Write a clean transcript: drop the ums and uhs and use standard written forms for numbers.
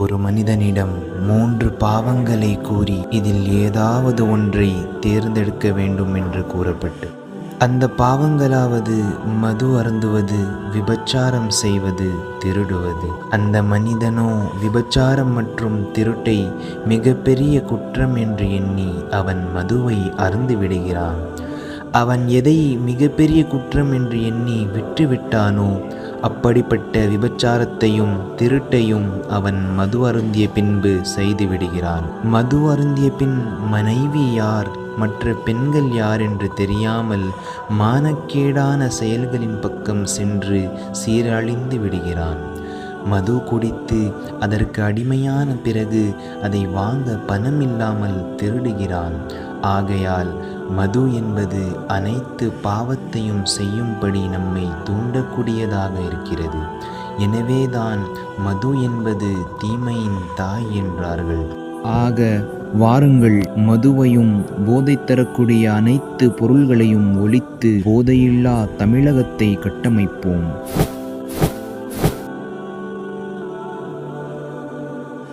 ஒரு மனிதனிடம் 3 பாவங்களை கூறி இதில் ஏதாவது ஒன்றை தேர்ந்தெடுக்க வேண்டும் என்று கூறப்பட்டு, அந்த பாவங்களாவது மது அருந்துவது, விபச்சாரம் செய்வது, திருடுவது. அந்த மனிதனோ விபச்சாரம் மற்றும் திருட்டை மிகப்பெரிய குற்றம் என்று எண்ணி அவன் மதுவை அருந்திவிடுகிறான். அவன் எதை மிகப்பெரிய குற்றம் என்று எண்ணி விட்டுவிட்டானோ அப்படிப்பட்ட விபச்சாரத்தையும் திருட்டையும் அவன் மது அருந்திய பின்பு செய்து விடுகிறான். மது அருந்திய பின் மனைவி யார், மற்ற பெண்கள் யார் என்று தெரியாமல் மானக்கேடான செயல்களின் பக்கம் சென்று சீரழிந்து விடுகிறான். மது குடித்து அதற்கு அடிமையான பிறகு அதை வாங்க பணம் இல்லாமல் திருடுகிறான். ஆகையால் மது என்பது அனைத்து பாவத்தையும் செய்யும்படி நம்மை தூண்டக்கூடியதாக இருக்கிறது. எனவேதான் மது என்பது தீமையின் தாய் என்றார்கள். ஆக வாருங்கள், மதுவையும் போதை தரக்கூடிய அனைத்து பொருள்களையும் ஒழித்து போதையில்லா தமிழகத்தை கட்டமைப்போம்.